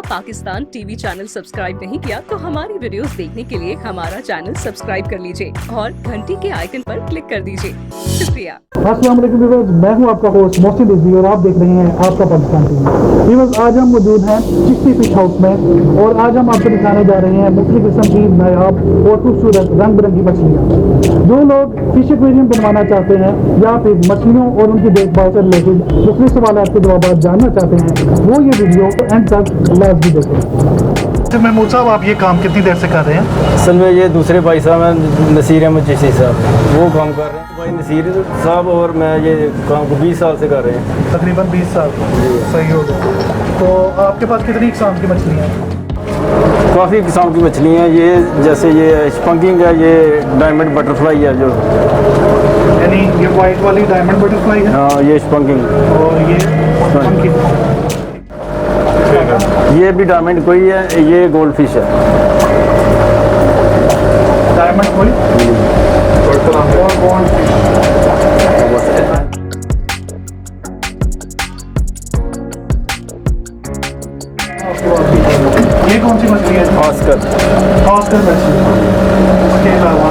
Pakistan TV channel subscribe नहीं किया तो हमारी वीडियोस देखने के लिए हमारा चैनल सब्सक्राइब कर लीजिए और घंटी के आइकन पर क्लिक कर दीजिए। शुक्रिया। अस्सलाम वालेकुम व्यूअर्स, मैं हूं आपका होस्ट मोहसिन रिजवी और आप देख रहे हैं आपका पाकिस्तान टीवी। व्यूअर्स, आज हम मौजूद हैं चिश्ती फिश हाउस में और आज हम आपको दिखाने जा रहे हैं मुख्तलिफ किस्म की नायाब और खूबसूरत रंग बिरंगी मछलियाँ। जो लोग फिश एक्वेरियम बनवाना चाहते हैं या फिर मछलियों और उनकी देखभाल से रिलेटेड मुख्तलिफ सवालों के जवाब जानना चाहते हैं, वो ये वीडियो एंड तक लाजमी देखें। महमूद साहब, आप ये काम कितनी देर से कर रहे हैं? असल में ये दूसरे भाई साहब हैं, नसीर अहमद चिश्ती साहब, वो काम कर रहे हैं। भाई नसीर साहब और मैं ये काम को 20 साल से कर रहे हैं। तकरीबन 20 साल। सही हो गया। तो आपके पास कितनी किस्म की मछलियाँ हैं? काफ़ी किस्म की मछली हैं। ये जैसे ये स्पंकिंग है, ये डायमंड बटरफ्लाई है जो, यानी ये वाइट वाली डायमंड बटरफ्लाई है। हाँ, ये स्पंकिंग। और ये ये भी डायमंड कोई है, ये गोल्ड फिश है। डायमंड कोई और गोल्ड फिश। ये कौन सी मछली है? ऑस्कर मछली। इसके अलावा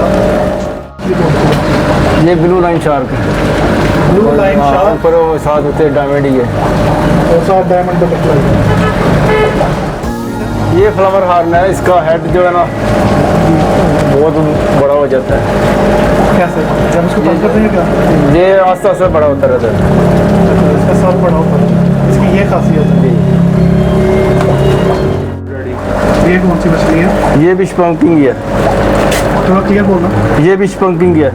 ये blue line shark, blue line shark, ऊपर वो साथ होते डायमंड ही है और साथ डायमंड बटरफ्लाई। ये फ्लावर हार्न है, इसका हेड जो है ना बहुत बड़ा हो जाता है। कैसे? जब उसको बंद करते हैं क्या? ये आस्ते आस्ते बड़ा होता रहता है। इसका साल बड़ा होता है, इसकी ये खासियत है। ये कौन सी मछली है? ये भी स्पंकिंग है। थोड़ा क्लियर बोलना। ये भी स्पंकिंग है।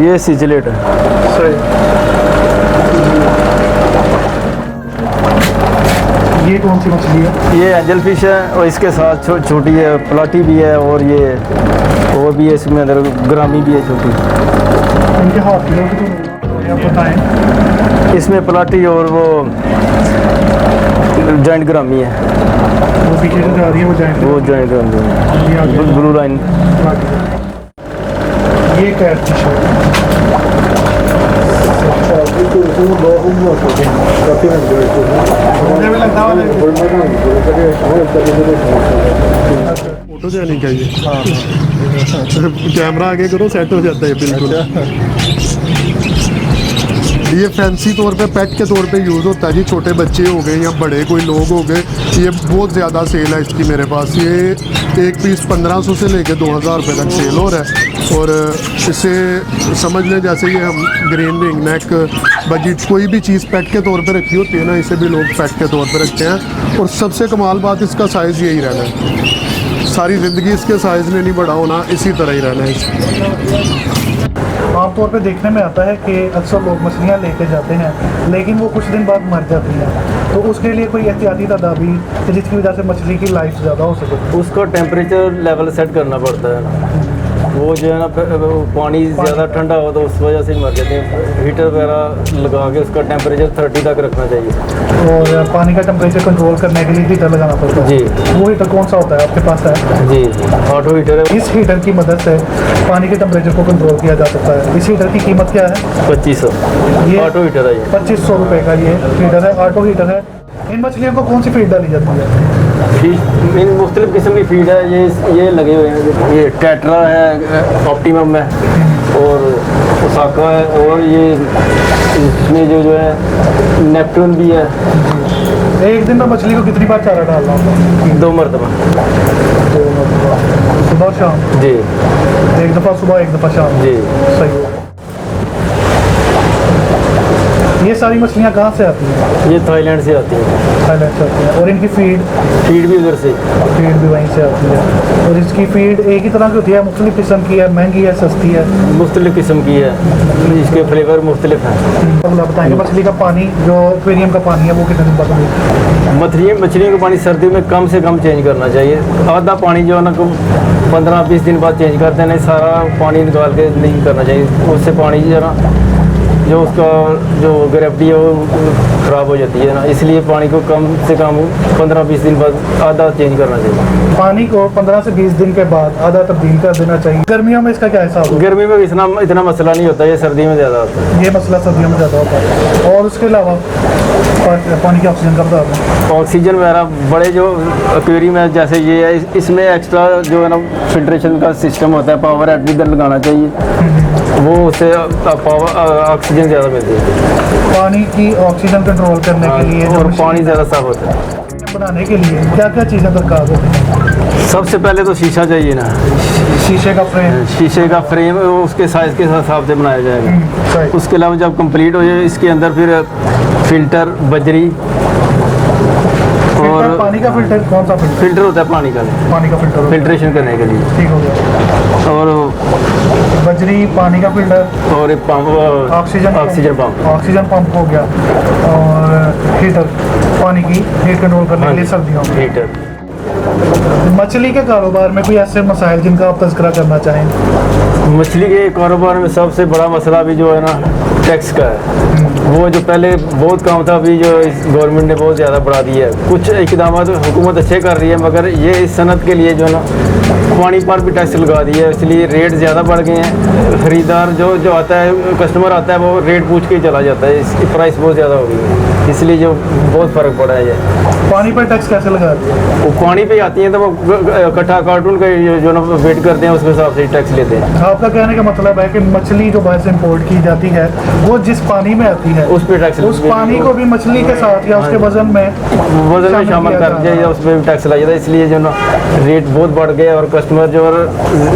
ये सिचलेट है। सही। ये कौन सी मछली है? ये एंजल फिश है और इसके साथ छोटी है प्लाटी भी है और ये वो भी है, इसमें अंदर ग्रामी भी है छोटी। इनके हाथ की आप बताएं। इसमें प्लाटी और वो जॉइंट ग्रामी है। वो पीछे से जा रही है वो जॉइंट ग्रामी है। Blue line. ये कैट फिश है। फोटो जानी चाहिए। कैमरा आगे करो, सेट हो जाता है बिल्कुल। ये फैंसी तौर पे पेट के तौर पे यूज़ होता है जी। छोटे बच्चे हो गए या बड़े कोई लोग हो गए, ये बहुत ज़्यादा सेल है इसकी मेरे पास। ये एक पीस 1500 से लेके 2000 रुपये तक सेल हो रहा है। और इसे समझ लें जैसे ये हम ग्रीन रिंग नेक बजट कोई भी चीज़ पेट के तौर पे रखी होती है ना, इसे भी लोग पेट के तौर पे रखते हैं। और सबसे कमाल बात, इसका साइज़ यही रहना है सारी ज़िंदगी। इसके साइज़ ने नहीं बड़ा होना, इसी तरह ही रहना है। आमतौर पे देखने में आता है कि अक्सर लोग मछलियाँ लेके जाते हैं लेकिन वो कुछ दिन बाद मर जाती हैं, तो उसके लिए कोई एहतियाती तदाबीर जिसकी वजह से मछली की लाइफ ज़्यादा हो सके? उसका टेम्परेचर लेवल सेट करना पड़ता है। वो जो है ना, पानी ज़्यादा ठंडा हो तो उस वजह से मर जाते हैं। हीटर वगैरह लगा के उसका टेम्परेचर 30 तक रखना चाहिए। और पानी का टेम्परेचर कंट्रोल करने के लिए हीटर लगाना पड़ता है जी। वो हीटर कौन सा होता है आपके पास? है जी, ऑटो हीटर है। इस हीटर की मदद से पानी के टेम्परेचर को कंट्रोल किया जा सकता है। इस हीटर की कीमत क्या है? 2500। ये ऑटो हीटर है। ये 2500 रुपये का ये हीटर है, ऑटो हीटर है। इन मछलियों को कौन सी फीड डाली जाती है? इन मुख्तलिफ किस्म की फीड है। ये लगे हुए हैं। ये टेट्रा है, ऑप्टिमम है और ओसाका है, और ये इसमें जो है नेपट्टून भी है। एक दिन में मछली को कितनी बार चारा डालना होता है? 2 मरतबा। सुबह शाम? जी। एक दफ़ा सुबह, एक दफ़ा शाम? जी। सही है। ये सारी मछलियाँ कहाँ से आती हैं? ये थाईलैंड से आती है। थाईलैंड से आती हैं। और इनकी फीड भी उधर से। फीड भी वहीं से आती है। और इसकी फीड एक ही तरह की होती है? मुख्तलिफ किस्म की है? महंगी है, सस्ती है? मुख्तलिफ किस्म की है, इसके फ्लेवर मुख्तलिफ हैं। तो बताएंगे मछली का पानी, जो एक्वेरियम का पानी है, वो कितने दिन बाद मिलता है? मछलियों का पानी सर्दियों में कम से कम चेंज करना चाहिए। आधा पानी जो है ना 15-20 दिन बाद चेंज करते हैं, सारा पानी निकाल के नहीं करना चाहिए। उससे पानी जो है ना जो उसका जो ग्रेविटी है वो ख़राब हो जाती है ना, इसलिए पानी को कम से कम 15-20 दिन बाद आधा चेंज करना चाहिए। पानी को 15 से 20 दिन के बाद आधा तब्दील कर देना चाहिए। गर्मियों में इसका क्या हिसाब है? गर्मी में इतना मसला नहीं होता, ये सर्दी में ज़्यादा होता है। ये मसला सर्दियों में ज़्यादा होता है। और उसके अलावा पानी की ऑक्सीजन का बता दें। ऑक्सीजन वगैरह बड़े जो एक्वेरियम है जैसे ये है, इसमें एक्स्ट्रा जो है ना फिल्ट्रेशन का सिस्टम होता है, पावर हेड भी इधर लगाना चाहिए, वो उससे पावर ऑक्सीजन ज़्यादा मिलती है। पानी की ऑक्सीजन कंट्रोल करने के लिए और पानी ज़्यादा साफ होता है। बनाने के लिए क्या क्या चीज़ें दरकार होती हैं? सबसे पहले तो शीशा चाहिए ना, शीशे का फ्रेम। शीशे का फ्रेम उसके साइज़ के हिसाब से बनाया जाएगा। सही। उसके अलावा जब कंप्लीट हो जाए इसके अंदर फिर फिल्टर, बजरी फिल्टर, और पानी का फिल्टर कौन सा फिल्टर? फिल्टर होता है पानी का, पानी का फिल्टर होता है। फिल्ट्रेशन करने के लिए। ठीक हो गया। और बजरी, पानी का फिल्टर और एक pump, oxygen pump. Oxygen pump हो गया। और हीटर, पानी की हीट कंट्रोल करने के लिए सर्दियों में। हीटर। मछली के कारोबार में कोई ऐसे मसाइल जिनका आप तज़किरा करना चाहें? मछली के कारोबार में सबसे बड़ा मसला भी जो है ना टैक्स का है। वो जो पहले बहुत कम था, अभी जो इस गवर्नमेंट ने बहुत ज़्यादा बढ़ा दिया है। कुछ इकदाम हुकूमत अच्छे कर रही है, मगर ये इस सनत के लिए जो है ना पानी पर भी टैक्स लगा दिया है, इसलिए रेट ज़्यादा बढ़ गए हैं। ख़रीदार जो आता है, कस्टमर आता है, वो रेट पूछ के ही चला जाता है, इसकी प्राइस बहुत ज़्यादा हो गई है, इसलिए जो बहुत फ़र्क पड़ा है। ये पानी पर टैक्स कैसे लगा दिया? वो पानी पे आती हैं तो वो इकट्ठा कार्टून का जो ना वेट करते हैं, उसके हिसाब से टैक्स लेते हैं। आपका कहने का मतलब है कि मछली जो बाहर से इंपोर्ट की जाती है वो जिस पानी में आती है उस पे टैक्स, उस पानी को भी मछली के साथ या उसके वजन में शामिल कर दिया जाए, उस पर भी टैक्स लगाया जाता है, इसलिए जो ना रेट बहुत बढ़ गए और कस्टमर जो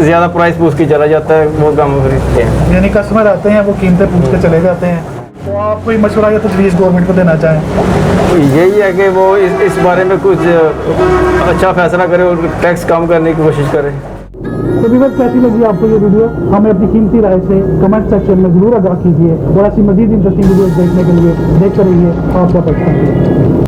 ज़्यादा प्राइस पूछ के चला जाता है, वो कम खरीदते हैं। यानी कस्टमर आते हैं वो कीमतें पूछ के चले जाते हैं। तो आप कोई मशवरा या तजवीज़ गवर्नमेंट को देना चाहें? तो यही है कि वो इस बारे में कुछ अच्छा फैसला करे और टैक्स कम करने की कोशिश करें। तो व्यूअर्स, कैसी लगी आपको ये वीडियो? हमें अपनी कीमती राय से कमेंट सेक्शन में ज़रूर आगाह कीजिए और ऐसी मज़ीद इंटरेस्टिंग वीडियोस देखने के लिए देखते रहिए आपका पाकिस्तान।